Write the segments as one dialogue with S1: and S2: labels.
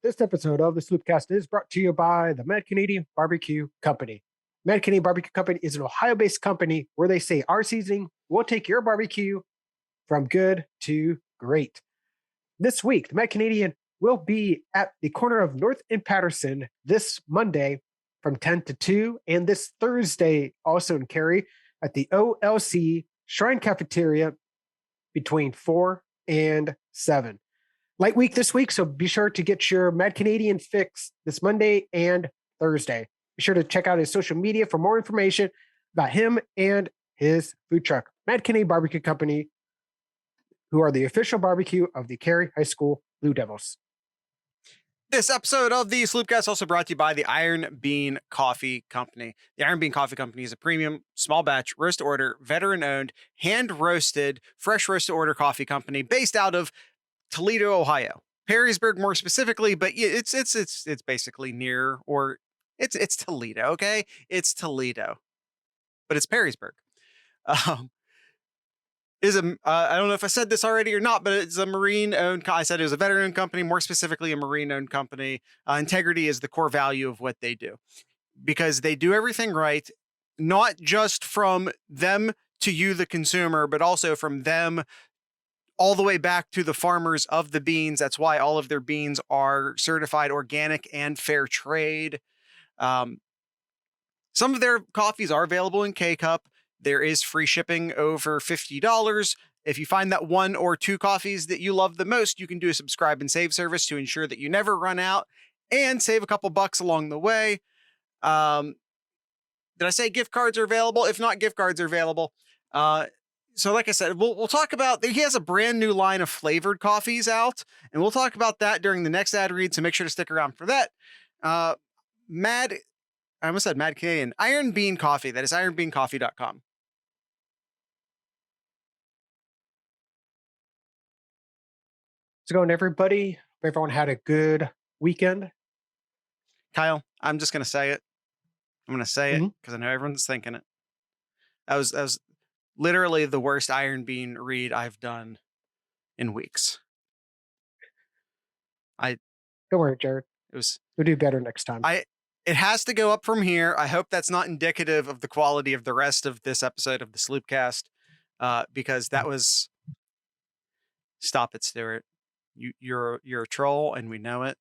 S1: This episode of the Sloopcast is brought to you by the Mad Canadian Barbecue Company. Mad Canadian Barbecue Company is an Ohio-based company where they say our seasoning will take your barbecue from good to great. This week, the Mad Canadian will be at the corner of North and Patterson this Monday from 10 to 2, and this Thursday also in Cary at the OLC Shrine Cafeteria between 4 and 7. Light week this week, so be sure to get your Mad Canadian fix this Monday and Thursday. Be sure to check out his social media for more information about him and his food truck. Mad Canadian Barbecue Company, who are the official barbecue of the Cary High School Blue Devils.
S2: This episode of the Sloopcast is also brought to you by the Iron Bean Coffee Company. The Iron Bean Coffee Company is a premium, small batch, roast to order, veteran owned, hand roasted, fresh roast to order coffee company based out of Toledo, Ohio, Perrysburg more specifically, but it's basically near, or it's Toledo. Okay. It's Toledo, but it's Perrysburg. I don't know if I said this already or not, but it's a marine owned. I said it was a veteran company, more specifically a marine owned company. Integrity is the core value of what they do because they do everything right, not just from them to you, the consumer, but also from them all the way back to the farmers of the beans. That's why all of their beans are certified organic and fair trade. Some of their coffees are available in K-Cup. There is free shipping over $50. If you find that one or two coffees that you love the most, you can do a subscribe and save service to ensure that you never run out and save a couple bucks along the way. Did I say gift cards are available? If not, gift cards are available. So like I said, we'll talk about, he has a brand new line of flavored coffees out, and we'll talk about that during the next ad read, so make sure to stick around for that. I almost said Mad Canadian. Iron Bean Coffee, that is ironbeancoffee.com.
S1: How's it going, everybody? Hope everyone had a good weekend.
S2: Kyle, I'm just going to say it. I'm going to say it because I know everyone's thinking it. That was literally the worst Iron Bean read I've done in weeks.
S1: Don't worry, Jared. We'll do better next time.
S2: It has to go up from here. I hope that's not indicative of the quality of the rest of this episode of the Sloopcast, because that was. Stop it, Stuart. You're a troll, and we know it.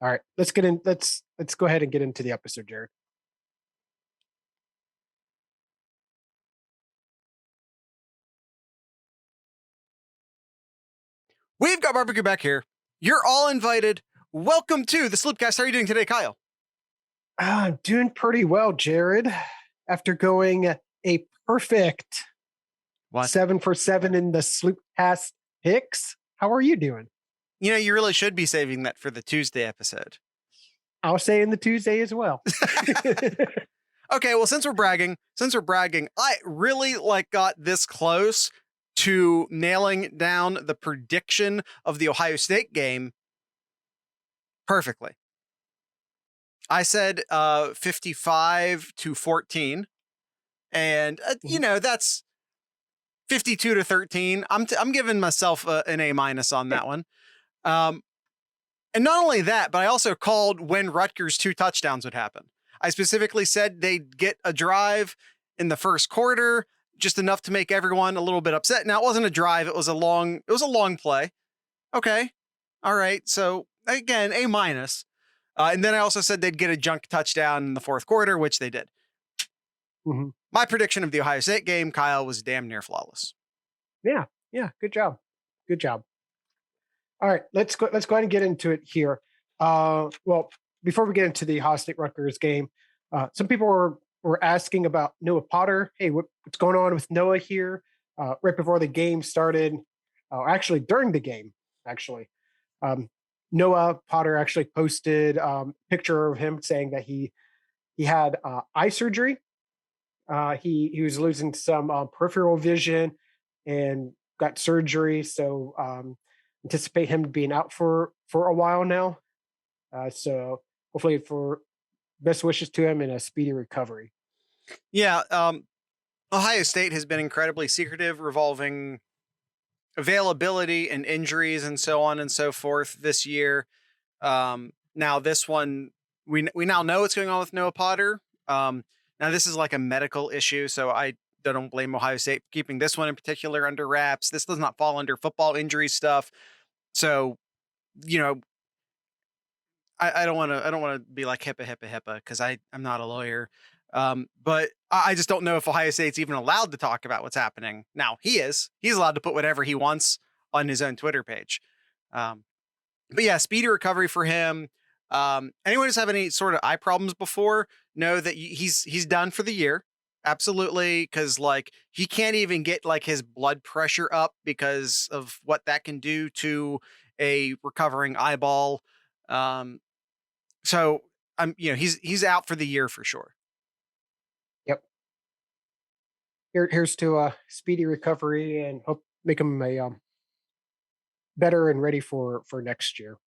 S1: All right, let's get in. Let's go ahead and get into the episode, Jared.
S2: We've got barbecue back here. You're all invited. Welcome to the Sloopcast. How are you doing today, Kyle?
S1: I'm doing pretty well, Jared. After going a perfect 7 for 7 in the Sloopcast picks, how are you doing?
S2: You know, you really should be saving that for the Tuesday episode.
S1: I'll say in the Tuesday as well.
S2: Okay, well, since we're bragging, I really got this close to nailing down the prediction of the Ohio State game perfectly. I said 55-14, and that's 52-13. I'm giving myself an A- on that one. And not only that, but I also called when Rutgers 2 touchdowns would happen. I specifically said they'd get a drive in the first quarter, just enough to make everyone a little bit upset. Now, it wasn't a drive. It was a long play. Okay. All right. So again, A-. And then I also said they'd get a junk touchdown in the fourth quarter, which they did.
S1: Mm-hmm.
S2: My prediction of the Ohio State game, Kyle, was damn near flawless.
S1: Yeah. Good job. All right, let's go ahead and get into it here. Well, before we get into the Ohio State Rutgers game, some people were asking about Noah Potter. Hey, what's going on with Noah here? Right before the game started, actually during the game, Noah Potter actually posted a picture of him saying that he had eye surgery. He was losing some peripheral vision and got surgery. So anticipate him being out for a while now. So hopefully for best wishes to him and a speedy recovery.
S2: Yeah. Ohio State has been incredibly secretive revolving availability and injuries and so on and so forth this year. Now this one, we now know what's going on with Noah Potter. Now this is like a medical issue, so I don't blame Ohio State for keeping this one in particular under wraps. This does not fall under football injury stuff. So, you know, I don't want to be like HIPAA because I'm not a lawyer. But I just don't know if Ohio State's even allowed to talk about what's happening. Now he's allowed to put whatever he wants on his own Twitter page. But yeah, speedy recovery for him. Anyone who's have any sort of eye problems before know that he's done for the year. Absolutely. Cause like he can't even get like his blood pressure up because of what that can do to a recovering eyeball. So he's out for the year for sure.
S1: Yep. Here's to a speedy recovery and hope make him a better and ready for next year.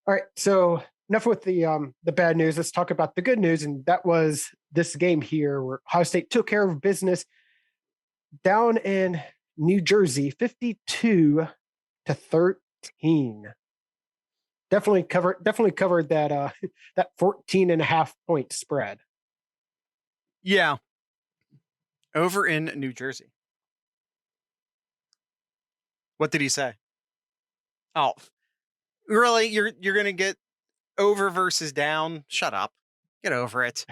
S1: All right, so enough with the bad news. Let's talk about the good news, and that was this game here where Ohio State took care of business down in New Jersey, 52-13. Definitely covered that that 14.5 point spread.
S2: Yeah. Over in New Jersey. What did he say? Oh, really? You're going to get over versus down? Shut up. Get over it.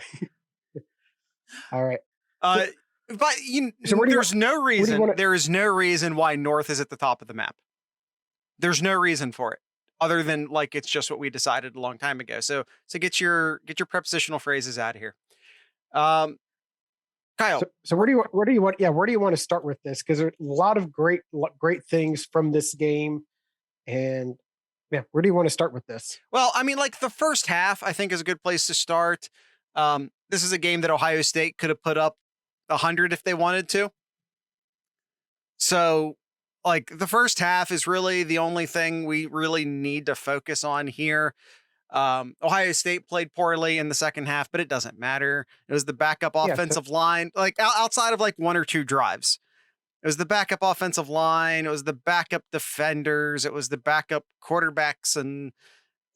S1: All right.
S2: But there's no reason. There is no reason why North is at the top of the map. There's no reason for it other than like it's just what we decided a long time ago. So get your prepositional phrases out of here. Kyle.
S1: So where do you want to start with this? Because there's a lot of great things from this game, and yeah, where do you want to start with this?
S2: Well, I mean, like the first half, I think is a good place to start. This is a game that Ohio State could have put up 100 if they wanted to. So, like the first half is really the only thing we really need to focus on here. Ohio State played poorly in the second half, but it doesn't matter. It was the backup offensive line, like outside of like one or two drives. It was the backup offensive line. It was the backup defenders. It was the backup quarterbacks. And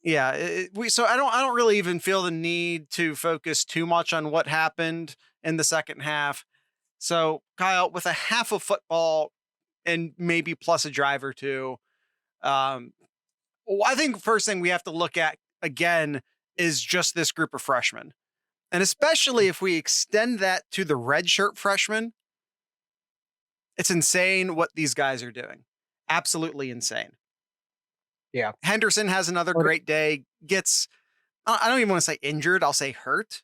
S2: yeah, so I don't really even feel the need to focus too much on what happened in the second half. So Kyle, with a half of football and maybe plus a drive or two, I think first thing we have to look at again is just this group of freshmen. And especially if we extend that to the redshirt freshmen, it's insane what these guys are doing. Absolutely insane.
S1: Yeah.
S2: Henderson has another great day, gets, I don't even want to say injured, I'll say hurt.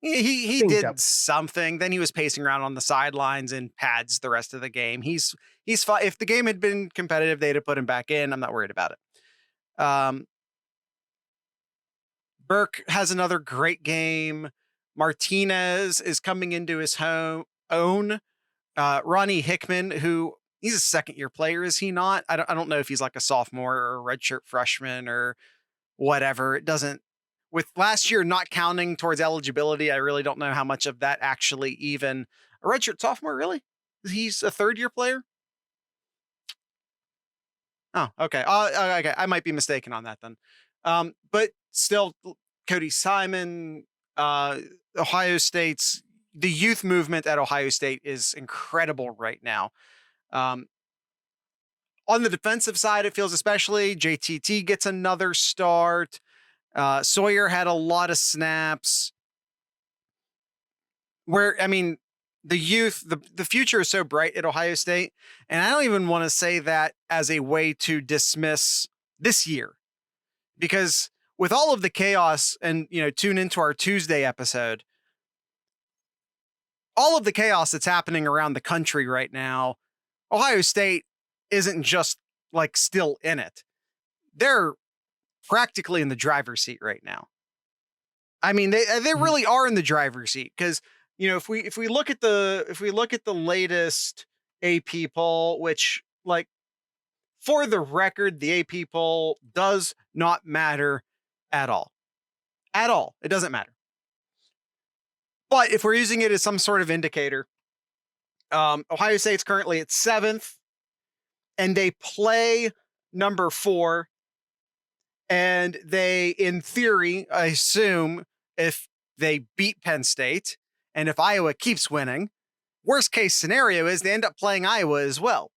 S2: He did something. Then he was pacing around on the sidelines in pads the rest of the game. He's fine. If the game had been competitive, they'd have put him back in. I'm not worried about it. Burke has another great game. Martinez is coming into his own. Ronnie Hickman, who he's a second-year player, is he not? I don't know if he's like a sophomore or a redshirt freshman or whatever. It doesn't. With last year not counting towards eligibility, I really don't know how much of that actually even a redshirt sophomore. Really, he's a third-year player. Oh, okay. Okay. I might be mistaken on that then. But still, Cody Simon, Ohio State's, the youth movement at Ohio State is incredible right now. On the defensive side, it feels especially JTT gets another start. Sawyer had a lot of snaps. Where, I mean, the youth, the future is so bright at Ohio State. And I don't even want to say that as a way to dismiss this year. Because with all of the chaos, and, tune into our Tuesday episode, all of the chaos that's happening around the country right now, Ohio State isn't just like still in it. They're practically in the driver's seat right now. I mean, they really are in the driver's seat because, if we look at the latest AP poll, which, like, for the record, the AP poll does not matter at all. At all. It doesn't matter. But if we're using it as some sort of indicator, Ohio State's currently at 7th, and they play number 4 And they, in theory, I assume if they beat Penn State and if Iowa keeps winning, worst case scenario is they end up playing Iowa as well.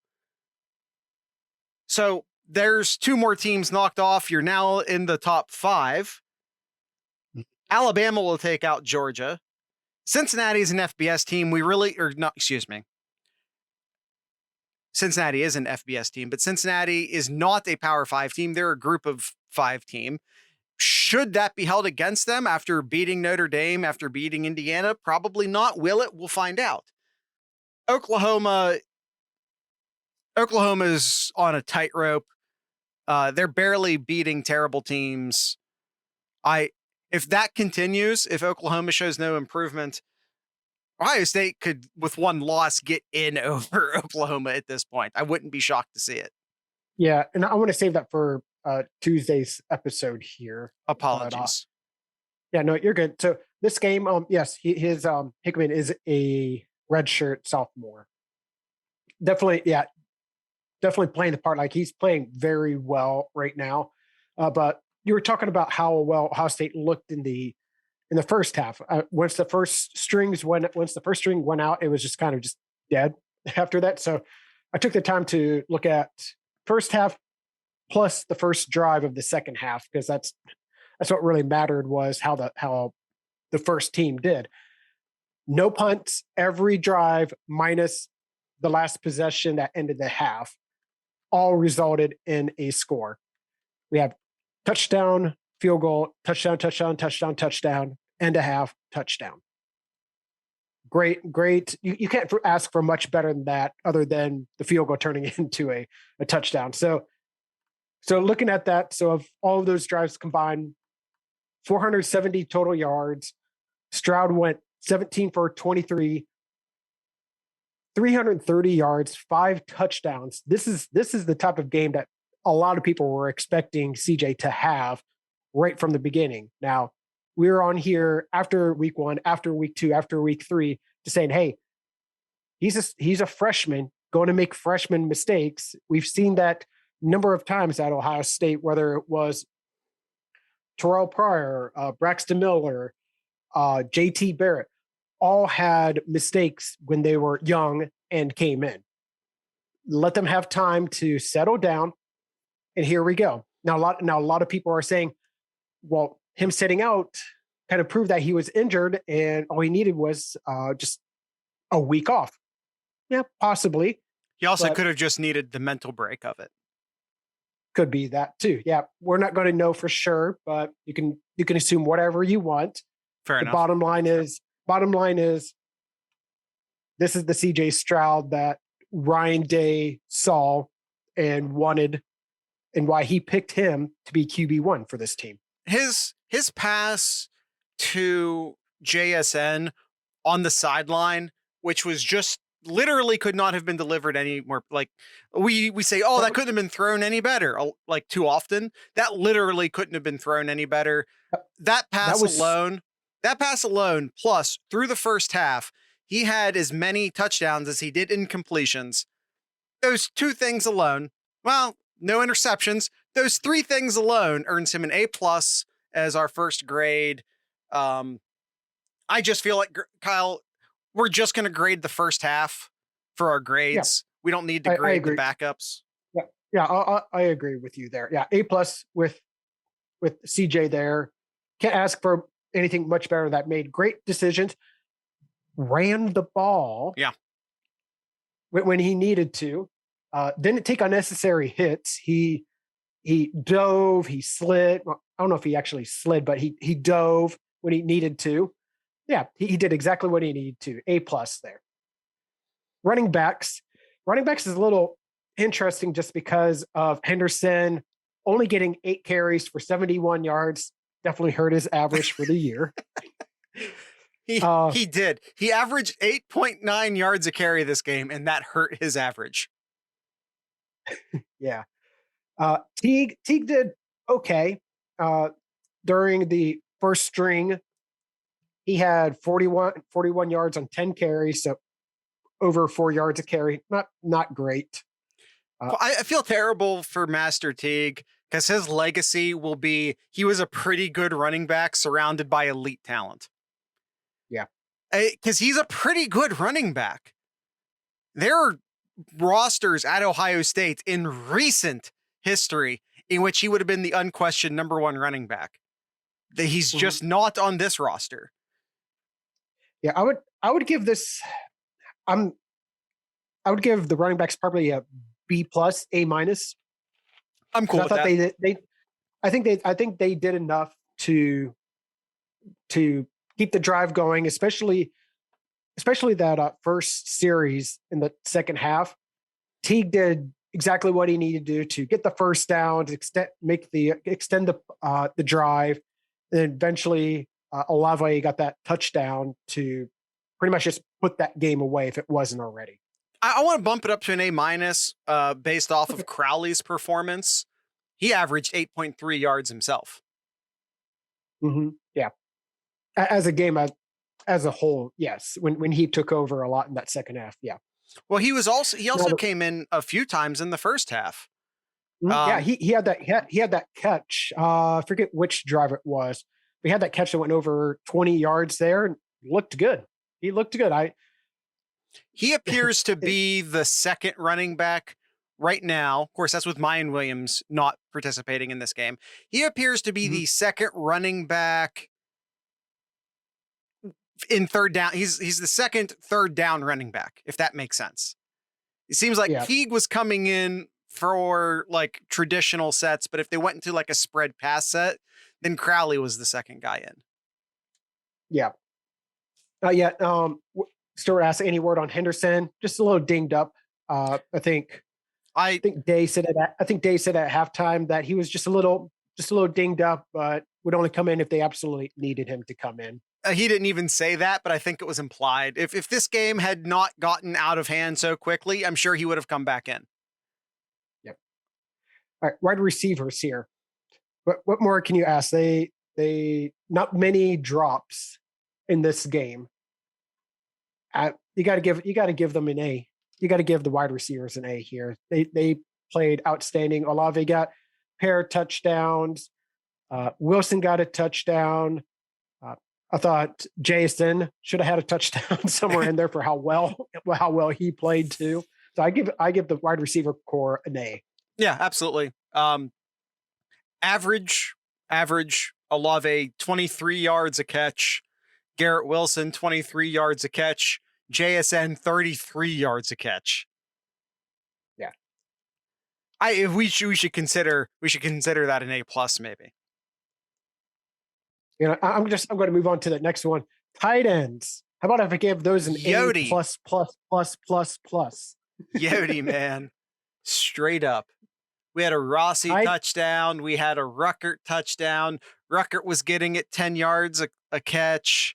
S2: So there's 2 more teams knocked off. You're now in the top 5. Alabama will take out Georgia. Cincinnati is an FBS team. Cincinnati is an FBS team, but Cincinnati is not a Power 5 team. They're a group of 5 team. Should that be held against them after beating Notre Dame, after beating Indiana? Probably not. Will it? We'll find out. Oklahoma is on a tightrope. They're barely beating terrible teams. If that continues, if Oklahoma shows no improvement, Ohio State could, with 1 loss, get in over Oklahoma at this point. I wouldn't be shocked to see it.
S1: Yeah, and I want to save that for Tuesday's episode here.
S2: Apologies.
S1: Yeah, no, you're good. So this game, yes, his Hickman is a redshirt sophomore. Definitely playing the part. Like, he's playing very well right now. But you were talking about how well Ohio State looked in the first half. Once the first string went out, it was just kind of just dead after that. So I took the time to look at first half plus the first drive of the second half, because that's what really mattered, was how the first team did. No punts every drive minus the last possession that ended the half, all resulted in a score. We have touchdown, field goal, touchdown, end of half, touchdown. Great. You can't ask for much better than that, other than the field goal turning into a touchdown. So looking at that, so of all of those drives combined, 470 total yards. Stroud went 17 for 23, 330 yards, 5 touchdowns. This is the type of game that a lot of people were expecting CJ to have right from the beginning. Now, we're on here after week 1, after week 2, after week 3, to saying, hey, he's a freshman going to make freshman mistakes. We've seen that number of times at Ohio State, whether it was Terrell Pryor, Braxton Miller, JT Barrett, all had mistakes when they were young and came in. Let them have time to settle down, and here we go. Now a lot of people are saying, well, him sitting out kind of proved that he was injured, and all he needed was just a week off. Yeah, possibly.
S2: He also could have just needed the mental break of it.
S1: Could be that too. Yeah, we're not going to know for sure, but you can assume whatever you want.
S2: Fair enough.
S1: Bottom line is, this is the CJ Stroud that Ryan Day saw and wanted, and why he picked him to be QB1 for this team.
S2: His pass to JSN on the sideline, which was just literally could not have been delivered any more. Like we say, oh, that couldn't have been thrown any better. Like, too often, that literally couldn't have been thrown any better. That pass alone, plus through the first half, he had as many touchdowns as he did incompletions. Those 2 things alone, well, no interceptions. Those 3 things alone earns him an A+ as our first grade. I just feel like, Kyle, we're just going to grade the first half for our grades. Yeah. We don't need to grade the backups.
S1: Yeah, I agree with you there. Yeah, A+ with CJ there. Can't ask for anything much better. That made great decisions. Ran the ball.
S2: Yeah.
S1: When he needed to. Didn't take unnecessary hits. He dove, he slid. Well, I don't know if he actually slid, but he dove when he needed to. Yeah, he did exactly what he needed to. A+ there. Running backs is a little interesting just because of Henderson only getting 8 carries for 71 yards. Definitely hurt his average for the year.
S2: He did. He averaged 8.9 yards a carry this game, and that hurt his average.
S1: Yeah. Teague did okay. During the first string, he had 41 yards on 10 carries, so over 4 yards a carry. Not great.
S2: I feel terrible for Master Teague because his legacy will be he was a pretty good running back surrounded by elite talent.
S1: Yeah.
S2: Because he's a pretty good running back. There are rosters at Ohio State in recent history in which he would have been the unquestioned number one running back. He's just not on this roster.
S1: Yeah, I would give this. I would give the running backs probably a B plus, A minus.
S2: I'm cool with that.
S1: I think they did enough to keep the drive going, especially that first series in the second half. Teague did exactly what he needed to do to get the first down, to extend the drive, and then eventually Olave got that touchdown to pretty much just put that game away if it wasn't already.
S2: I want to bump it up to an A minus based off of Crowley's performance. He averaged 8.3 yards himself.
S1: Yeah. As a game, as a whole, yes. When he took over a lot in that second half, yeah.
S2: Well, he also came in a few times in the first half.
S1: Yeah, he had that catch. I forget which drive it was. We had that catch that went over 20 yards there and looked good. He looked good.
S2: He appears to be the second running back right now. Of course, that's with Mayan Williams not participating in this game. He appears to be the second running back in third down. He's the second third down running back, if that makes sense. It seems like Teague was coming in for like traditional sets, but if they went into like a spread pass set, then Crowley was the second guy in.
S1: Yeah. Stuart asked any word on Henderson. Just a little dinged up. I think Day said at halftime that he was just a little dinged up, but would only come in if they absolutely needed him to come in.
S2: He didn't even say that, but I think it was implied. If this game had not gotten out of hand so quickly, I'm sure he would have come back in.
S1: Yep. All right, wide receivers here. What more can you ask? They not many drops in this game. You got to give them an A. You got to give the wide receivers an A here. They played outstanding. Olave got pair of touchdowns. Wilson got a touchdown. I thought Jason should have had a touchdown somewhere in there for how well he played too. So I give the wide receiver core an A.
S2: Yeah, absolutely. Average Olave 23 yards a catch. Garrett Wilson 23 yards a catch. JSN 33 yards a catch.
S1: Yeah.
S2: We should consider that an A plus maybe.
S1: You know, I'm going to move on to the next one. Tight ends. How about if I give those an
S2: Yodi.
S1: A plus plus plus plus plus?
S2: Yodi, man. Straight up. We had a Rossi touchdown. We had a Ruckert touchdown. Ruckert was getting it 10 yards a catch.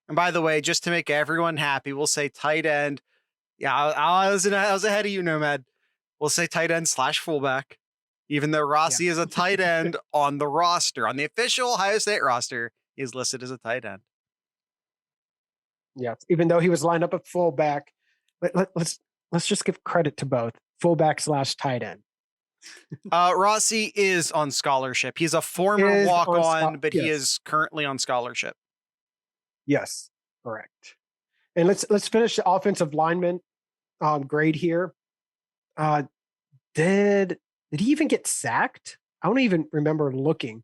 S2: And by the way, just to make everyone happy, we'll say tight end. Yeah, I was ahead of you, Nomad. We'll say tight end / fullback. Even though Rossi is a tight end on the roster, on the official Ohio State roster, he's listed as a tight end.
S1: Yeah, even though he was lined up at fullback, let's just give credit to both fullback / tight end.
S2: Rossi is on scholarship. He's a former walk-on, but he is currently on scholarship.
S1: Yes, correct. And let's finish the offensive lineman grade here. Did he even get sacked? I don't even remember looking.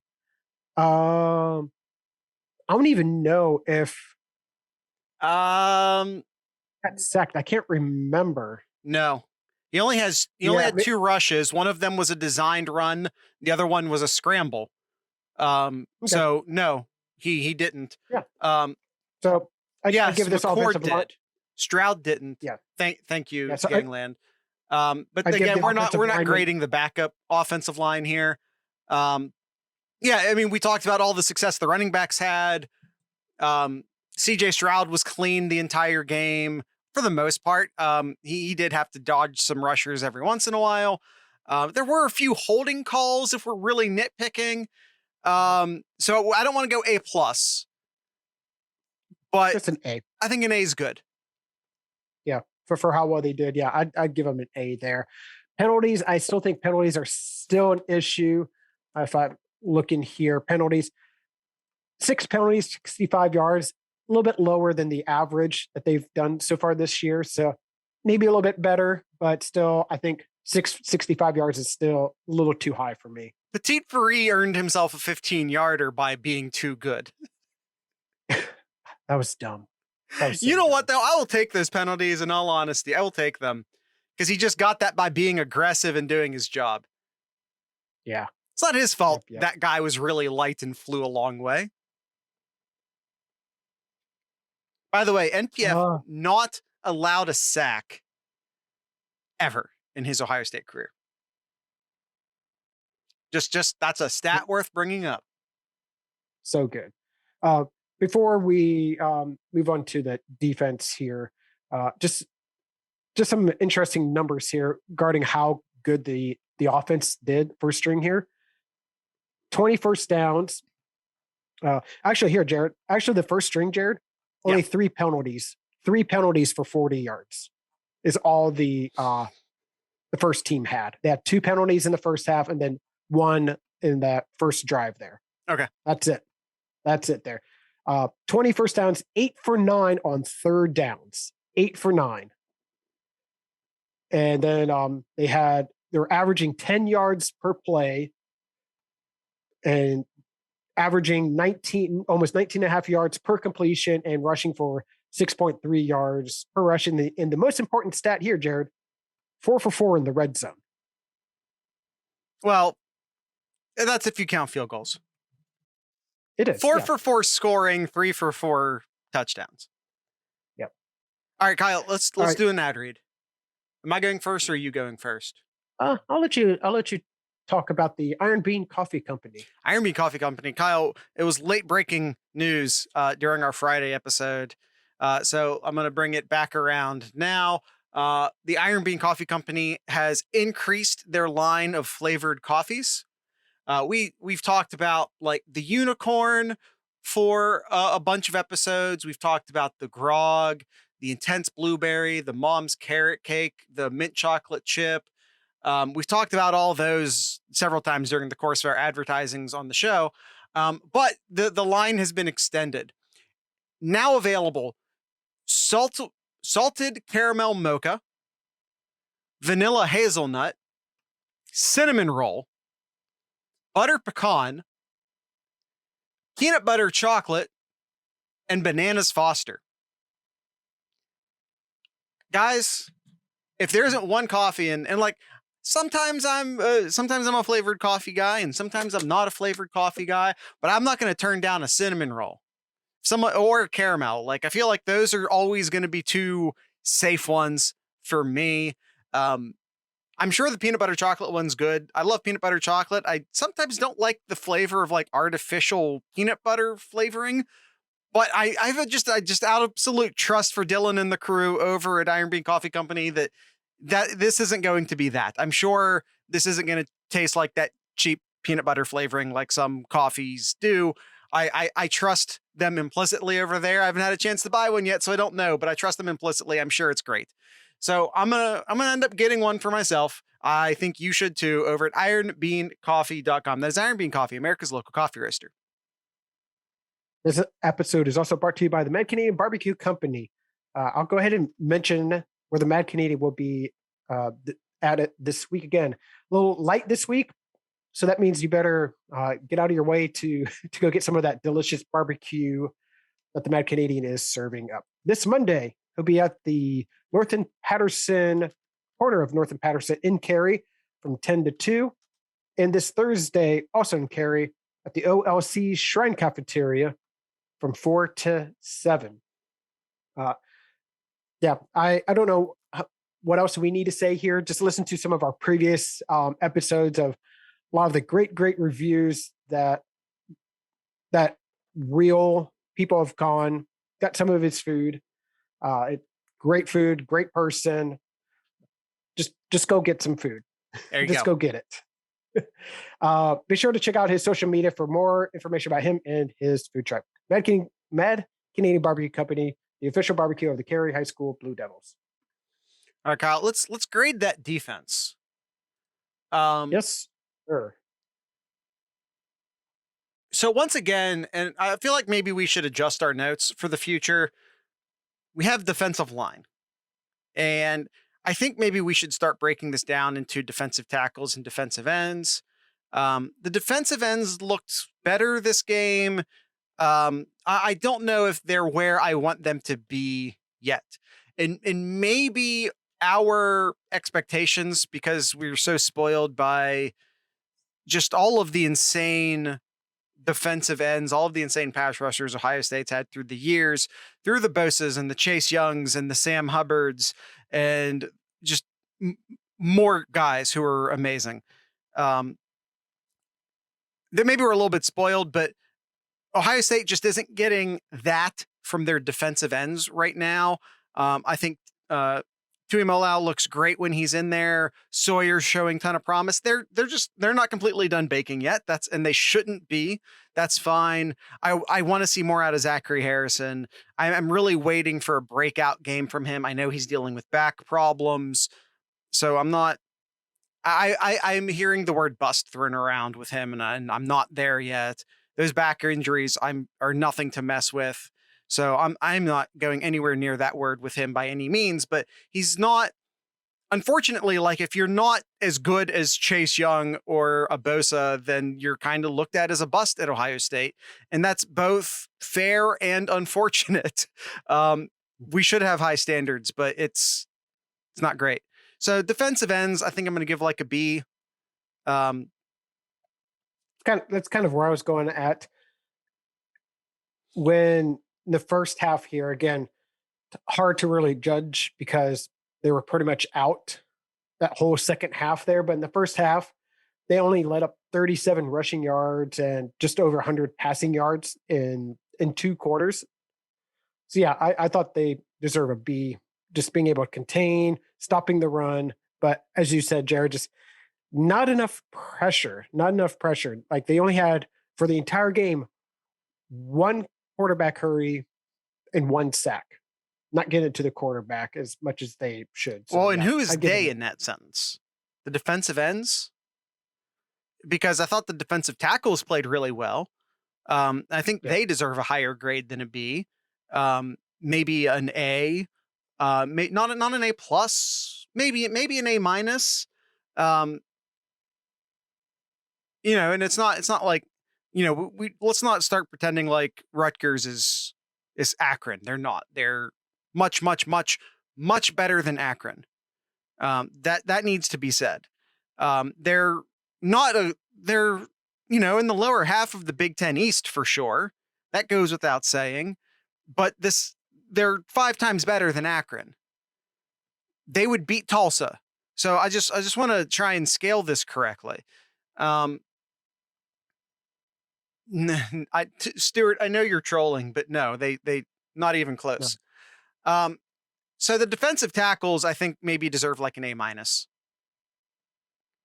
S1: I don't even know if got sacked. I can't remember.
S2: No. He only had 2 rushes. One of them was a designed run. The other one was a scramble. Okay. So no, he didn't.
S1: Yeah. So I give this offensive line.
S2: Stroud didn't.
S1: Yeah.
S2: Thank you,
S1: so
S2: Gangland. But again, we're not grading the backup offensive line here. Yeah, I mean, we talked about all the success the running backs had. CJ Stroud was clean the entire game for the most part. He did have to dodge some rushers every once in a while. There were a few holding calls if we're really nitpicking. So I don't want to go A plus, but
S1: just an A.
S2: I think an A is good.
S1: Yeah. for how well they did. Yeah, I'd give them an A there. Penalties, I still think penalties are still an issue. If I'm looking here, penalties, 6 penalties, 65 yards, a little bit lower than the average that they've done so far this year. So maybe a little bit better, but still, I think 65 yards is still a little too high for me.
S2: Petit Free earned himself a 15-yarder by being too good.
S1: That was dumb. That was so
S2: you know
S1: dumb.
S2: what, though? I will take those penalties in all honesty. I will take them because he just got that by being aggressive and doing his job.
S1: Yeah.
S2: It's not his fault
S1: Yep.
S2: that guy was really light and flew a long way. By the way, NPF not allowed a sack ever in his Ohio State career. Just that's a stat worth bringing up.
S1: So good. Before we move on to the defense here, just some interesting numbers here regarding how good the offense did first string here. 20 first downs. Actually, here, Jared. Actually, the first string, Jared, only 3 penalties. 3 penalties for 40 yards is all the first team had. They had 2 penalties in the first half and then 1 in that first drive there.
S2: Okay.
S1: That's it there. 20 first downs, 8 for 9 on third downs. 8 for 9. And then they were averaging 10 yards per play and averaging almost 19 and a half yards per completion and rushing for 6.3 yards per rush. And the most important stat here, Jared, 4 for 4 in the red zone.
S2: Well, that's if you count field goals.
S1: It is
S2: 4 for 4 scoring, 3 for 4 touchdowns.
S1: Yep.
S2: All right, Kyle, let's do an ad read. Am I going first or are you going first?
S1: I'll let you talk about the Iron Bean Coffee Company.
S2: Iron Bean Coffee Company. Kyle, it was late breaking news during our Friday episode. So I'm going to bring it back around now. The Iron Bean Coffee Company has increased their line of flavored coffees. We've talked about like the unicorn for a bunch of episodes. We've talked about the grog, the intense blueberry, the mom's carrot cake, the mint chocolate chip. We've talked about all those several times during the course of our advertisings on the show. But the line has been extended. Now available, salted caramel mocha, vanilla hazelnut, cinnamon roll, butter pecan, peanut butter chocolate, and bananas Foster. Guys, if there isn't one coffee and like sometimes I'm a flavored coffee guy and sometimes I'm not a flavored coffee guy, but I'm not going to turn down a cinnamon roll. Or caramel. Like I feel like those are always going to be 2 safe ones for me. I'm sure the peanut butter chocolate one's good. I love peanut butter chocolate. I sometimes don't like the flavor of like artificial peanut butter flavoring, but I have just absolute trust for Dylan and the crew over at Iron Bean Coffee Company that this isn't going to be that. I'm sure this isn't going to taste like that cheap peanut butter flavoring like some coffees do. I trust them implicitly over there. I haven't had a chance to buy one yet, so I don't know, but I trust them implicitly. I'm sure it's great. So I'm gonna end up getting one for myself. I think you should too over at ironbeancoffee.com. That is Iron Bean Coffee, America's local coffee roaster.
S1: This episode is also brought to you by the Mad Canadian Barbecue Company. I'll go ahead and mention where the Mad Canadian will be at it this week again. A little light this week, so that means you better get out of your way to go get some of that delicious barbecue that the Mad Canadian is serving up. This Monday, he'll be at the North and Patterson corner of North and Patterson in Cary from 10 to 2. And this Thursday, also in Cary, at the OLC Shrine Cafeteria from 4 to 7. Yeah, I don't know what else we need to say here. Just listen to some of our previous episodes of a lot of the great reviews that real people have got some of his food. Great food, great person. Just go get some food. Go get it. Be sure to check out his social media for more information about him and his food truck. Mad Canadian Barbecue Company, the official barbecue of the Cary High School Blue Devils.
S2: All right, Kyle, let's grade that defense.
S1: Yes, sir.
S2: So once again, and I feel like maybe we should adjust our notes for the future. We have defensive line. And I think maybe we should start breaking this down into defensive tackles and defensive ends. The defensive ends looked better this game. I don't know if they're where I want them to be yet. And maybe our expectations, because we were so spoiled by just all of the insane defensive ends, all of the insane pass rushers Ohio State's had through the years, through the Bosas and the Chase Youngs and the Sam Hubbards, and just more guys who are amazing. That maybe we're a little bit spoiled, but Ohio State just isn't getting that from their defensive ends right now. I think Tuimoloau looks great when he's in there. Sawyer's showing ton of promise. They're not completely done baking yet. And they shouldn't be. That's fine. I want to see more out of Zachary Harrison. I'm really waiting for a breakout game from him. I know he's dealing with back problems, so I'm not. I'm hearing the word bust thrown around with him, and I'm not there yet. Those back injuries are nothing to mess with. So I'm not going anywhere near that word with him by any means, but he's not, unfortunately, like if you're not as good as Chase Young or a Bosa, then you're kind of looked at as a bust at Ohio State. And that's both fair and unfortunate. We should have high standards, but it's not great. So defensive ends, I think I'm going to give like a B.
S1: That's kind of where I was going at. When the first half here, again, hard to really judge because they were pretty much out that whole second half there. But in the first half, they only let up 37 rushing yards and just over 100 passing yards in 2 quarters. So yeah, I thought they deserve a B, just being able to contain, stopping the run. But as you said, Jared, just not enough pressure. Like they only had, for the entire game, 1 quarterback hurry and 1 sack. Not getting it to the quarterback as much as they should.
S2: So, well, and who is they in that sentence? The defensive ends? Because I thought the defensive tackles played really well. I think they deserve a higher grade than a B. Maybe an A. Not an A plus. Maybe an A minus. And it's not like, we let's not start pretending like Rutgers is Akron. They're not. They're much better than Akron. That needs to be said. They're in the lower half of the Big Ten East for sure. That goes without saying. But they're 5 times better than Akron. They would beat Tulsa. So I just want to try and scale this correctly. Stuart, I know you're trolling, but no, they not even close. No. So the defensive tackles, I think maybe deserve like an A minus.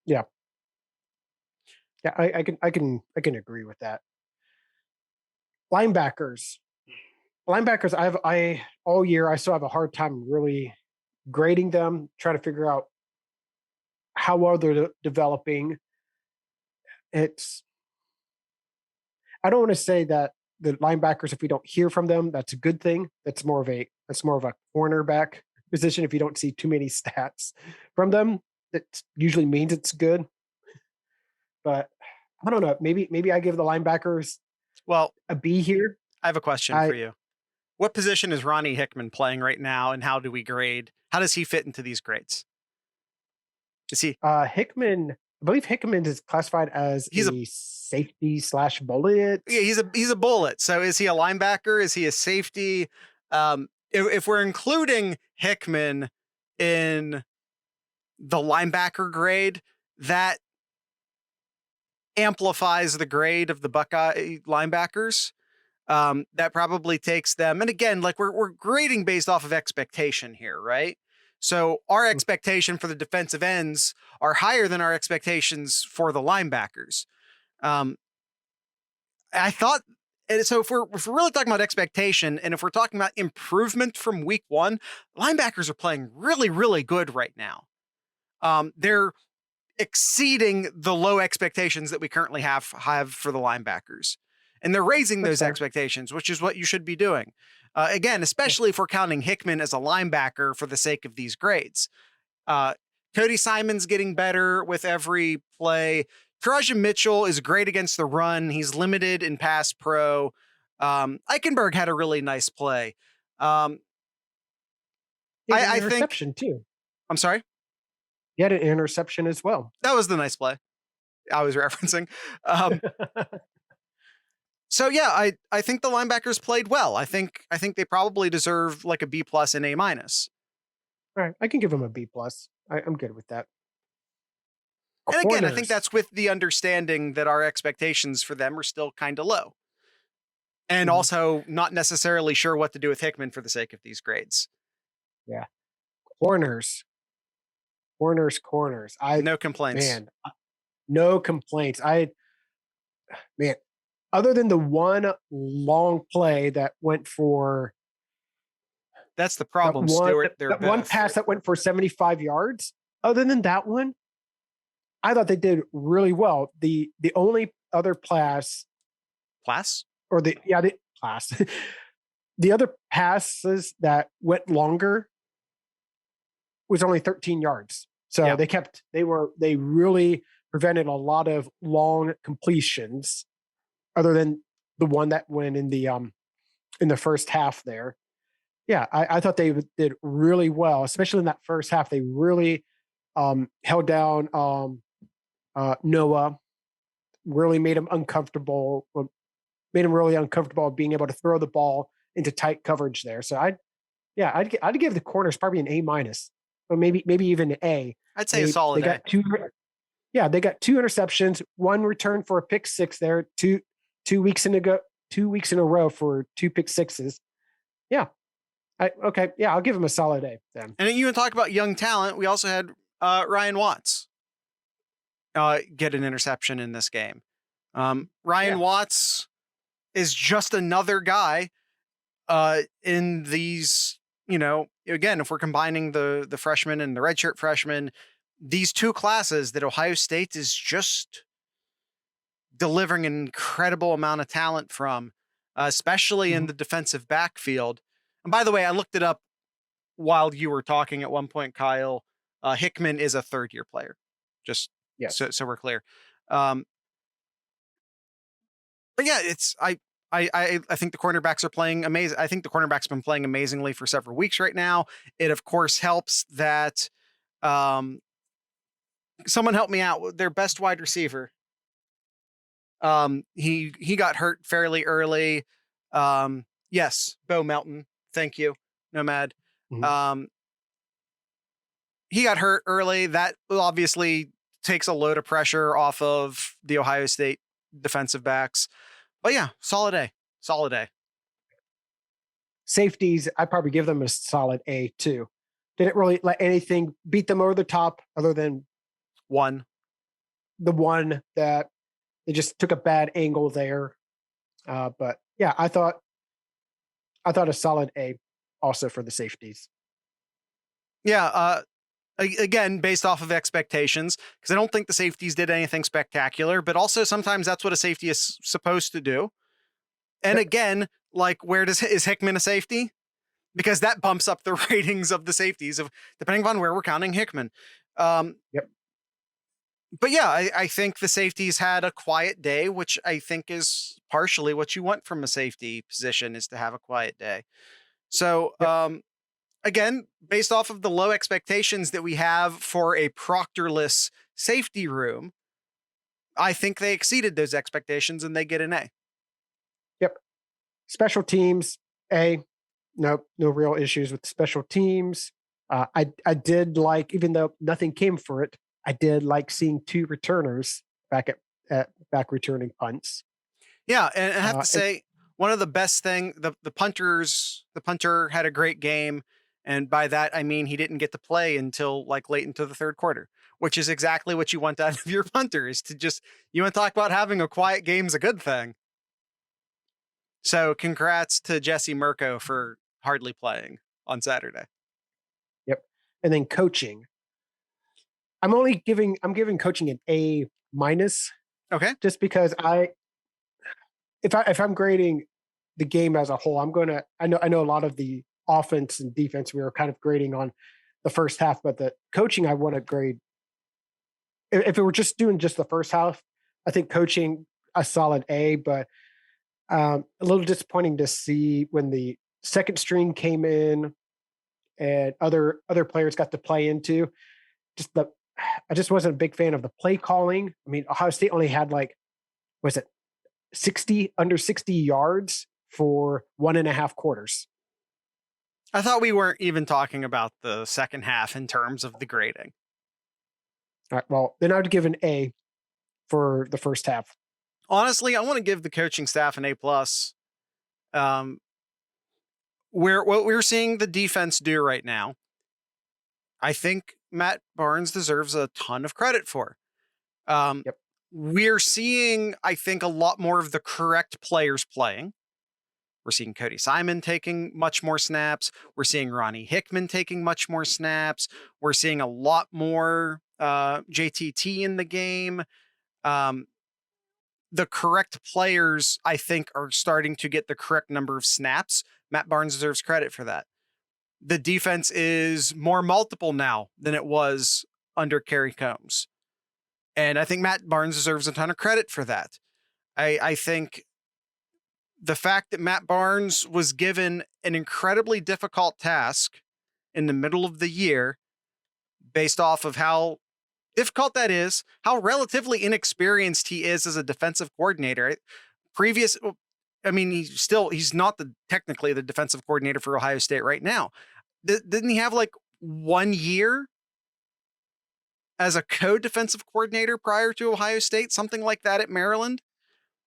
S1: Yeah. Yeah, I can agree with that. Linebackers, I all year I still have a hard time really grading them, trying to figure out how well they're developing. I don't want to say that the linebackers, if we don't hear from them, that's a good thing. That's more of a cornerback position. If you don't see too many stats from them, that usually means it's good. But I don't know. Maybe I give the linebackers a B here.
S2: I have a question for you. What position is Ronnie Hickman playing right now, and how do we grade? How does he fit into these grades? Is he
S1: Hickman? I believe Hickman is classified as a safety / bullet.
S2: Yeah, he's a bullet. So is he a linebacker? Is he a safety? If we're including Hickman in the linebacker grade, that amplifies the grade of the Buckeye linebackers. That probably takes them. And again, like we're grading based off of expectation here, right? So our expectation for the defensive ends are higher than our expectations for the linebackers. I thought And so if we're really talking about expectation, and if we're talking about improvement from week one, linebackers are playing really, really good right now. They're exceeding the low expectations that we currently have for the linebackers. And they're raising
S1: That's
S2: those
S1: fair.
S2: expectations, which is what you should be doing. Again, especially if we're counting Hickman as a linebacker for the sake of these grades. Cody Simon's getting better with every play. Taraja Mitchell is great against the run. He's limited in pass pro. Eichenberg had a really nice play.
S1: He had an
S2: I think,
S1: interception too.
S2: I'm sorry?
S1: He had an interception as well.
S2: That was the nice play I was referencing. So yeah, I think the linebackers played well. I think they probably deserve like a B+ and A-.
S1: All right, I can give him a B+. I'm good with that.
S2: And again, I think
S1: Corners.
S2: that's with the understanding that our expectations for them are still kind of low. And
S1: Mhm.
S2: also not necessarily sure what to do with Hickman for the sake of these grades.
S1: Yeah. Corners.
S2: No complaints.
S1: No complaints. Other than the one long play that went for
S2: That's the problem, Stuart.
S1: that one pass that went for 75 yards. Other than that one, I thought they did really well. The only other pass
S2: Class?
S1: or the pass, the other passes that went longer was only 13 yards. So
S2: Yeah.
S1: they really prevented a lot of long completions, other than the one that went in the first half there. Yeah, I thought they did really well, especially in that first half. They really held down Noah, really made him really uncomfortable being able to throw the ball into tight coverage there. So I'd give the corners probably an A-, or maybe even an A.
S2: I'd say a solid
S1: they got
S2: A.
S1: they got 2 interceptions, 1 return for a pick six there, 2 weeks in a row for 2 pick sixes. Yeah. I'll give him a solid A then.
S2: And you talk about young talent. We also had Ryan Watts get an interception in this game. Ryan Watts is just another guy in these, again, if we're combining the freshmen and the redshirt freshmen, these two classes that Ohio State is just delivering an incredible amount of talent from, especially in the defensive backfield. And by the way, I looked it up while you were talking at one point, Kyle. Hickman is a third-year player, just so we're clear. But yeah, I think the cornerbacks are playing amazing. I think the cornerbacks have been playing amazingly for several weeks right now. It of course helps that someone help me out. Their best wide receiver. He got hurt fairly early. Yes, Bo Melton. Thank you, Nomad.
S1: Mhm.
S2: He got hurt early. That obviously takes a load of pressure off of the Ohio State defensive backs. But yeah, solid A.
S1: Safeties, I'd probably give them a solid A too. Didn't really let anything beat them over the top, other than the one that they just took a bad angle there. But yeah, I thought a solid A also for the safeties.
S2: Yeah. Again, based off of expectations, because I don't think the safeties did anything spectacular, but also sometimes that's what a safety is supposed to do. And again, like, is Hickman a safety? Because that bumps up the ratings of the safeties depending on where we're counting Hickman.
S1: Yep.
S2: But yeah, I think the safeties had a quiet day, which I think is partially what you want from a safety position, is to have a quiet day. So, again, based off of the low expectations that we have for a proctorless safety room, I think they exceeded those expectations and they get an A.
S1: Yep. Special teams, A. No real issues with special teams. I did like, even though nothing came for it, I did like seeing 2 returners back returning punts.
S2: Yeah, and I have to say, one of the best thing, the punter had a great game. And by that, I mean, he didn't get to play until like late into the third quarter, which is exactly what you want out of your punter, is to you want to talk about having a quiet game's a good thing. So congrats to Jesse Mirko for hardly playing on Saturday.
S1: Yep. And then coaching. I'm giving coaching an A minus
S2: Okay.
S1: just because if I'm grading the game as a whole, I know a lot of the offense and defense we were kind of grading on the first half, but the coaching I want to grade if it were just doing just the first half, I think coaching a solid A, but a little disappointing to see when the second string came in and other players got to play into. Just the I just wasn't a big fan of the play calling. I mean, Ohio State only had was it 60 yards for 1.5 quarters.
S2: I thought we weren't even talking about the second half in terms of the grading.
S1: All right, well, then I would give an A for the first half.
S2: Honestly, I want to give the coaching staff an A plus. What we're seeing the defense do right now, I think Matt Barnes deserves a ton of credit for.
S1: Yep.
S2: We're seeing, I think, a lot more of the correct players playing. We're seeing Cody Simon taking much more snaps. We're seeing Ronnie Hickman taking much more snaps. We're seeing a lot more JTT in the game. The correct players, I think, are starting to get the correct number of snaps. Matt Barnes deserves credit for that. The defense is more multiple now than it was under Kerry Combs. And I think Matt Barnes deserves a ton of credit for that. I think the fact that Matt Barnes was given an incredibly difficult task in the middle of the year based off of how difficult that is, how relatively inexperienced he is as a defensive coordinator. He's not technically the defensive coordinator for Ohio State right now. Didn't he have 1 year as a co-defensive coordinator prior to Ohio State? Something like that at Maryland?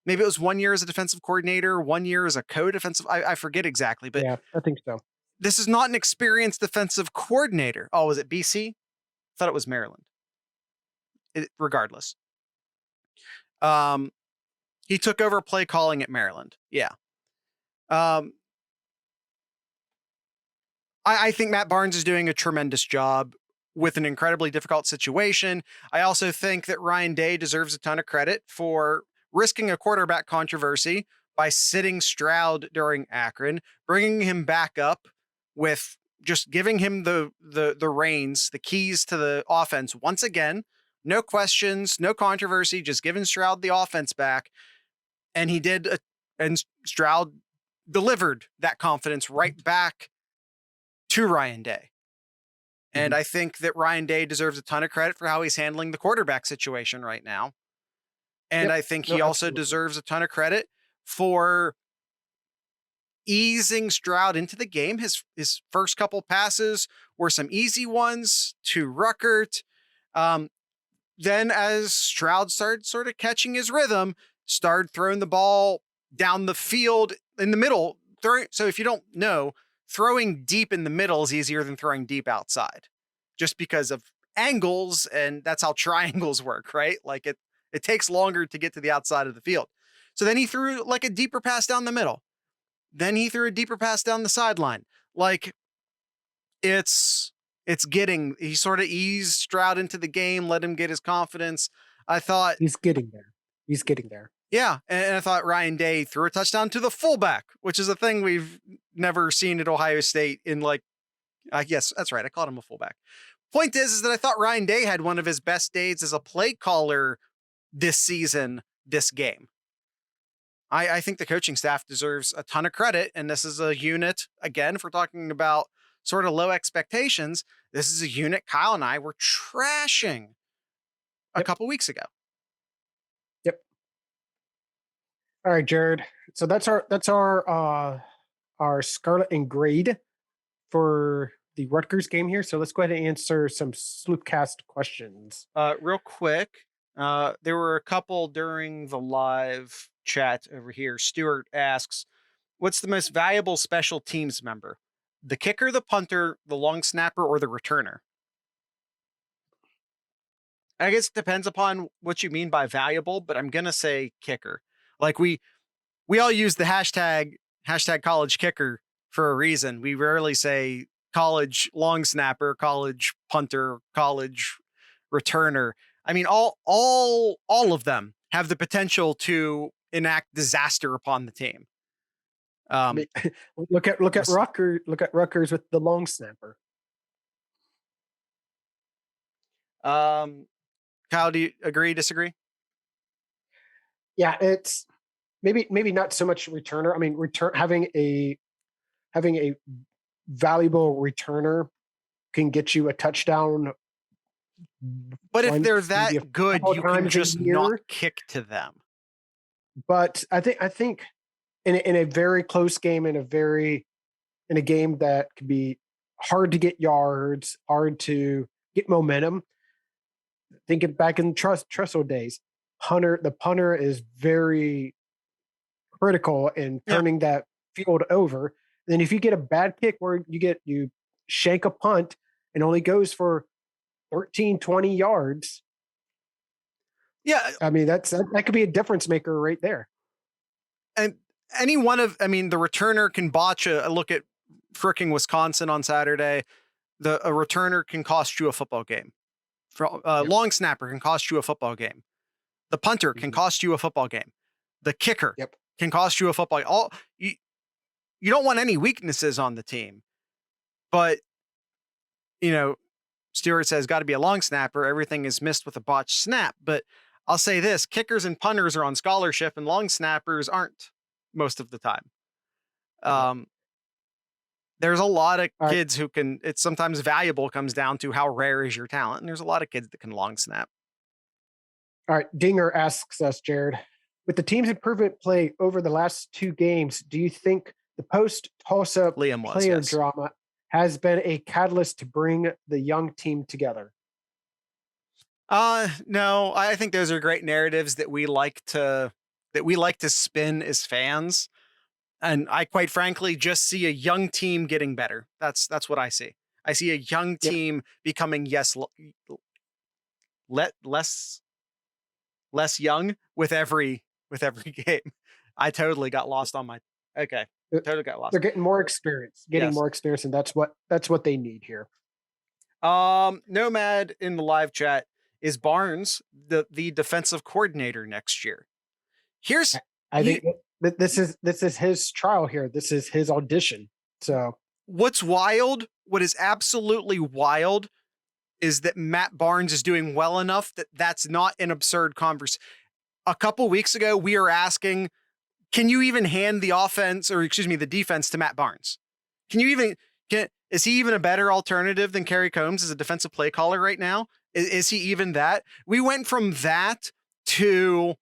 S2: Maybe it was 1 year as a defensive coordinator, 1 year as a co-defensive. I forget exactly, but
S1: Yeah, I think so.
S2: this is not an experienced defensive coordinator. Oh, was it BC? Thought it was Maryland. Regardless. He took over play calling at Maryland. Yeah. I think Matt Barnes is doing a tremendous job with an incredibly difficult situation. I also think that Ryan Day deserves a ton of credit for risking a quarterback controversy by sitting Stroud during Akron, bringing him back up with just giving him the reins, the keys to the offense once again. No questions, no controversy, just giving Stroud the offense back. And he did, and Stroud delivered that confidence right back to Ryan Day. And I think that Ryan Day deserves a ton of credit for how he's handling the quarterback situation right now. And I think he also deserves a ton of credit for easing Stroud into the game. His first couple passes were some easy ones to Ruckert. Then as Stroud started sort of catching his rhythm, started throwing the ball down the field in the middle. So if you don't know, throwing deep in the middle is easier than throwing deep outside, just because of angles, and that's how triangles work, right? It takes longer to get to the outside of the field. So then he threw a deeper pass down the middle. Then he threw a deeper pass down the sideline. He sort of eased Stroud into the game, let him get his confidence. I thought
S1: he's getting there.
S2: Yeah. And I thought Ryan Day threw a touchdown to the fullback, which is a thing we've never seen at Ohio State I guess that's right. I called him a fullback. Point is that I thought Ryan Day had one of his best days as a play caller this season, this game. I think the coaching staff deserves a ton of credit. And this is a unit, again, if we're talking about sort of low expectations, this is a unit Kyle and I were trashing a couple weeks ago.
S1: Yep. All right, Jared. So that's our Scarlet and grade for the Rutgers game here. So let's go ahead and answer some Sloopcast questions.
S2: Real quick, there were a couple during the live chat over here. Stuart asks, what's the most valuable special teams member? The kicker, the punter, the long snapper, or the returner? I guess it depends upon what you mean by valuable, but I'm going to say kicker. we all use the hashtag college kicker for a reason. We rarely say college long snapper, college punter, college returner. I mean, all of them have the potential to enact disaster upon the team.
S1: Look at Rutgers. Look at Rutgers with the long snapper.
S2: Kyle, do you agree, disagree?
S1: Yeah, it's maybe not so much returner. I mean, having a valuable returner can get you a touchdown.
S2: But if they're that good, you can just not kick to them.
S1: But I think in a very close game, in a game that could be hard to get yards, hard to get momentum. Thinking back in Tressel days, the punter is very critical in turning that field over. Then if you get a bad kick where you shank a punt and only goes for 13, 20 yards.
S2: Yeah.
S1: I mean, that could be a difference maker right there.
S2: And the returner can botch a look at fricking Wisconsin on Saturday. A returner can cost you a football game. Long snapper can cost you a football game. The punter can cost you a football game. The kicker can cost you a football game. You don't want any weaknesses on the team. But, Stewart says got to be a long snapper. Everything is missed with a botched snap. But I'll say this, kickers and punters are on scholarship and long snappers aren't most of the time. There's a lot of kids who can, it's sometimes valuable comes down to how rare is your talent. And there's a lot of kids that can long snap.
S1: All right. Dinger asks us, Jared, with the team's improvement play over the last 2 games, do you think the post toss-up player drama has been a catalyst to bring the young team together?
S2: No, I think those are great narratives that we like to spin as fans. And I quite frankly just see a young team getting better. That's what I see. I see a young team becoming less young with every game. I totally got lost on my totally got lost.
S1: They're getting more experience, and that's what they need here.
S2: Nomad in the live chat, is Barnes the defensive coordinator next year?
S1: I think this is his trial here. This is his audition. So
S2: what is absolutely wild is that Matt Barnes is doing well enough that that's not an absurd conversation. A couple weeks ago, we are asking, can you even hand the defense to Matt Barnes? Is he even a better alternative than Kerry Combs as a defensive play caller right now? Is he even that? We went from that to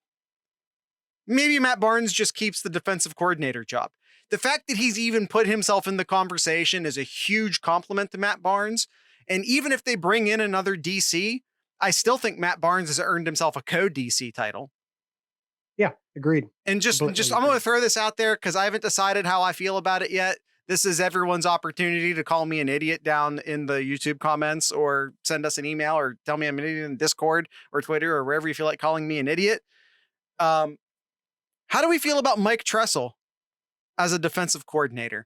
S2: maybe Matt Barnes just keeps the defensive coordinator job. The fact that he's even put himself in the conversation is a huge compliment to Matt Barnes. And even if they bring in another DC, I still think Matt Barnes has earned himself a co-DC title.
S1: Yeah, agreed.
S2: And I'm going to throw this out there because I haven't decided how I feel about it yet. This is everyone's opportunity to call me an idiot down in the YouTube comments or send us an email or tell me I'm an idiot in Discord or Twitter or wherever you feel like calling me an idiot. How do we feel about Mike Tressel as a defensive coordinator?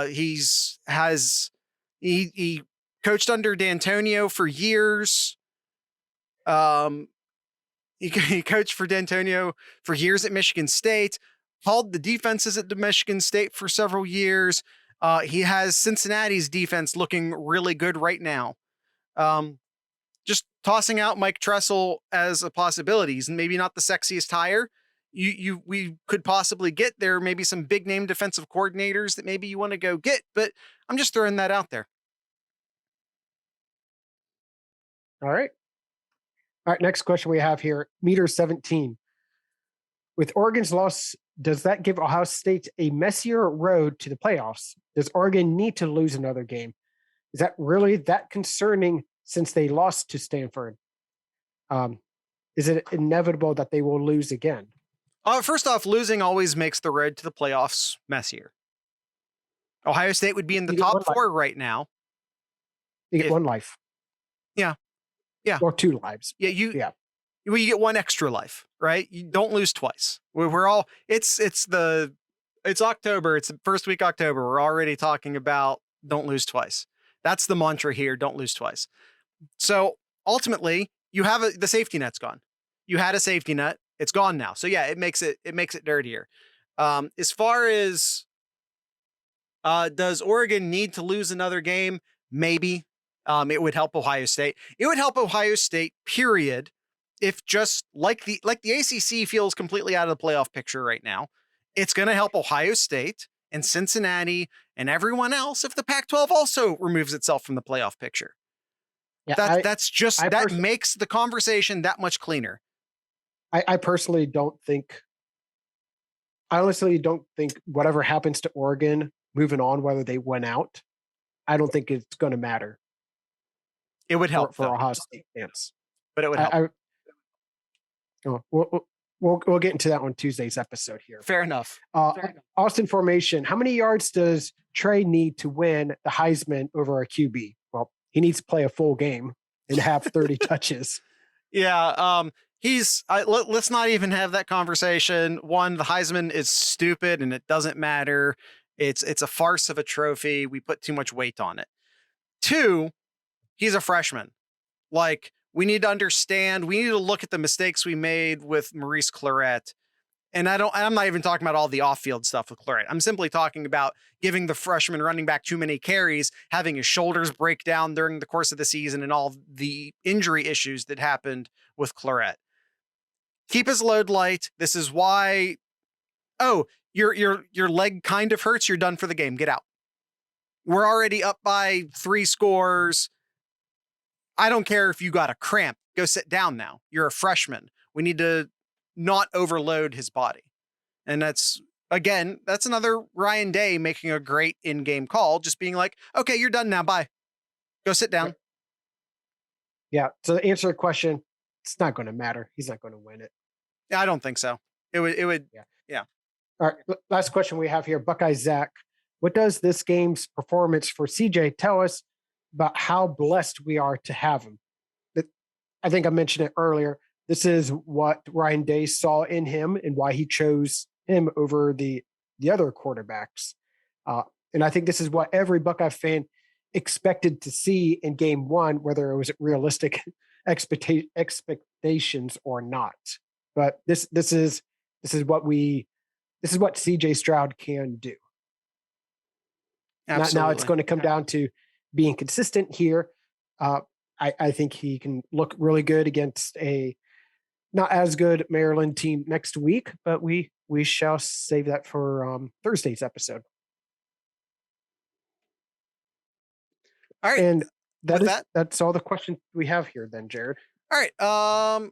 S2: He coached under D'Antonio for years. He coached for D'Antonio for years at Michigan State, called the defenses at Michigan State for several years. He has Cincinnati's defense looking really good right now. Just tossing out Mike Tressel as a possibility. He's maybe not the sexiest hire we could possibly get. There may be some big name defensive coordinators that maybe you want to go get, but I'm just throwing that out there.
S1: All right. Next question we have here, meter 17. With Oregon's loss, does that give Ohio State a messier road to the playoffs? Does Oregon need to lose another game? Is that really that concerning since they lost to Stanford? Is it inevitable that they will lose again?
S2: First off, losing always makes the road to the playoffs messier. Ohio State would be in the top 4 right now.
S1: You get one life.
S2: Yeah.
S1: Or 2 lives.
S2: Yeah. well, you get one extra life, right? You don't lose twice. We're all it's October. It's the first week October. We're already talking about don't lose twice. That's the mantra here. Don't lose twice. So ultimately, you have the safety net's gone. You had a safety net. It's gone now. So yeah, it makes it dirtier. As far as does Oregon need to lose another game? Maybe. It would help Ohio State. It would help Ohio State, period. If just like the ACC feels completely out of the playoff picture right now, it's going to help Ohio State and Cincinnati and everyone else if the Pac-12 also removes itself from the playoff picture. Yeah, that makes the conversation that much cleaner.
S1: I personally don't think. I honestly don't think whatever happens to Oregon moving on, whether they win out, I don't think it's going to matter.
S2: It would help
S1: for Ohio State fans,
S2: but it would help.
S1: We'll get into that on Tuesday's episode here.
S2: Fair enough.
S1: Austin formation. How many yards does Trey need to win the Heisman over a QB? Well, he needs to play a full game and have 30 touches.
S2: Yeah. Let's not even have that conversation. One, the Heisman is stupid and it doesn't matter. It's a farce of a trophy. We put too much weight on it. Two, he's a freshman. Like, we need to understand, we need to look at the mistakes we made with Maurice Clarett. And I'm not even talking about all the off-field stuff with Clarett. I'm simply talking about giving the freshman running back too many carries, having his shoulders break down during the course of the season, and all the injury issues that happened with Clarett. Keep his load light. This is why, your leg kind of hurts. You're done for the game. Get out. We're already up by 3 scores. I don't care if you got a cramp. Go sit down now. You're a freshman. We need to not overload his body. And that's another Ryan Day making a great in-game call, just being like, okay, you're done now. Bye. Go sit down.
S1: Yeah. So to answer the question, it's not going to matter. He's not going to win it.
S2: Yeah, I don't think so. It would. Yeah.
S1: All right. Last question we have here. Buckeye Zach. What does this game's performance for CJ tell us about how blessed we are to have him? I think I mentioned it earlier. This is what Ryan Day saw in him and why he chose him over the other quarterbacks. And I think this is what every Buckeye fan expected to see in game one, whether it was realistic expectations or not. But this is what CJ Stroud can do. Now it's going to come down to being consistent here. I think he can look really good against a not as good Maryland team next week, but we shall save that for Thursday's episode.
S2: All right.
S1: And that's all the questions we have here then, Jared.
S2: All right.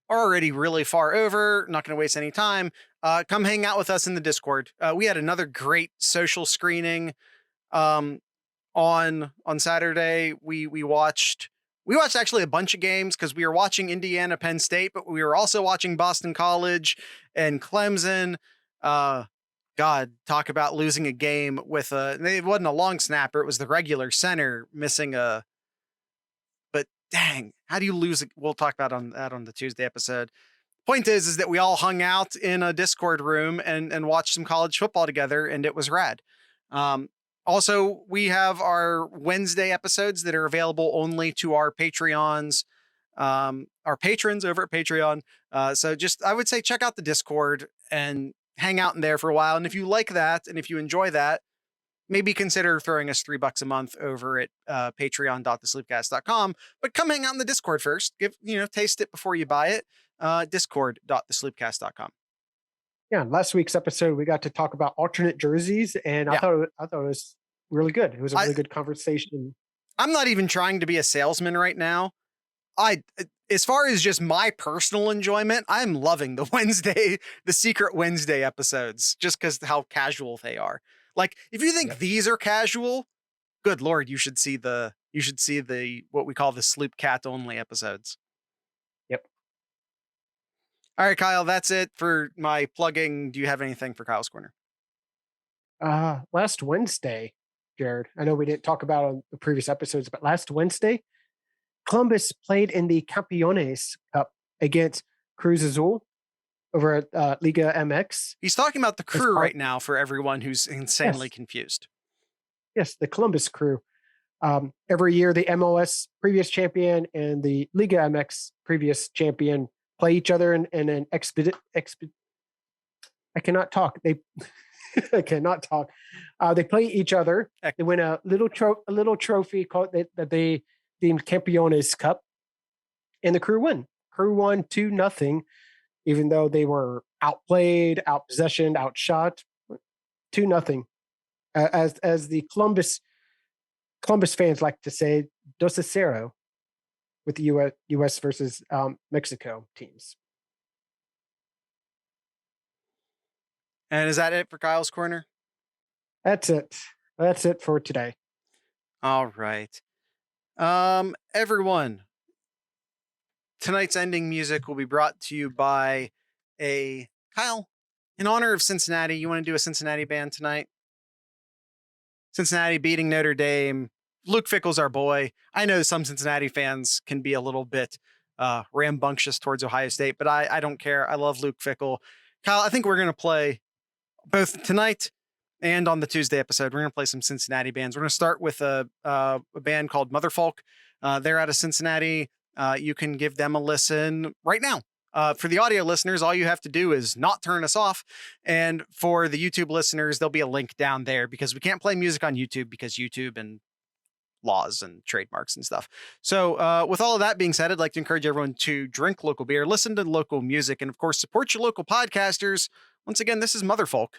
S2: Already really far over. Not going to waste any time. Come hang out with us in the Discord. We had another great social screening on Saturday. We watched actually a bunch of games because we were watching Indiana, Penn State, but we were also watching Boston College and Clemson. God, talk about losing a game with it wasn't a long snapper. It was the regular center missing but dang, how do you lose? We'll talk about that on the Tuesday episode. Point is that we all hung out in a Discord room and watched some college football together, and it was rad. Also, we have our Wednesday episodes that are available only to our Patreons, our patrons over at Patreon. So I would say check out the Discord and hang out in there for a while. And if you like that, and if you enjoy that, maybe consider throwing us $3 a month over at patreon.thesloopcast.com. But come hang out in the Discord first. Taste it before you buy it. Discord.thesloopcast.com.
S1: Yeah, last week's episode we got to talk about alternate jerseys, and I thought it was really good. It was a really good conversation.
S2: I'm not even trying to be a salesman right now. As far as just my personal enjoyment, I'm loving the Secret Wednesday episodes, just because how casual they are. Like, if you think these are casual, good Lord, you should see the what we call the Sloop Cat only episodes.
S1: Yep.
S2: All right, Kyle, that's it for my plugging. Do you have anything for Kyle's Corner?
S1: Last Wednesday, Jared, I know we didn't talk about on the previous episodes, but last Wednesday, Columbus played in the Campeones Cup against Cruz Azul over at Liga MX.
S2: He's talking about the crew right now for everyone who's insanely confused.
S1: Yes, the Columbus Crew. Every year, the MLS previous champion and the Liga MX previous champion play each other in an I cannot talk. I cannot talk. They play each other. They win a little trophy called that they deemed Campeones Cup, and the Crew win. Crew won 2-0, even though they were outplayed, outpossessioned, outshot. 2-0. As the Columbus fans like to say, 2-0 with the U.S. versus Mexico teams.
S2: And is that it for Kyle's Corner?
S1: That's it. That's it for today.
S2: All right. Everyone, tonight's ending music will be brought to you by Kyle, in honor of Cincinnati. You want to do a Cincinnati band tonight? Cincinnati beating Notre Dame. Luke Fickell's our boy. I know some Cincinnati fans can be a little bit rambunctious towards Ohio State, but I don't care. I love Luke Fickell. Kyle, I think we're going to play both tonight and on the Tuesday episode. We're going to play some Cincinnati bands. We're going to start with a band called Motherfolk. They're out of Cincinnati. You can give them a listen right now. For the audio listeners, all you have to do is not turn us off. And for the YouTube listeners, there'll be a link down there because we can't play music on YouTube because YouTube and laws and trademarks and stuff. So with all of that being said, I'd like to encourage everyone to drink local beer, listen to local music, and of course, support your local podcasters. Once again, this is Motherfolk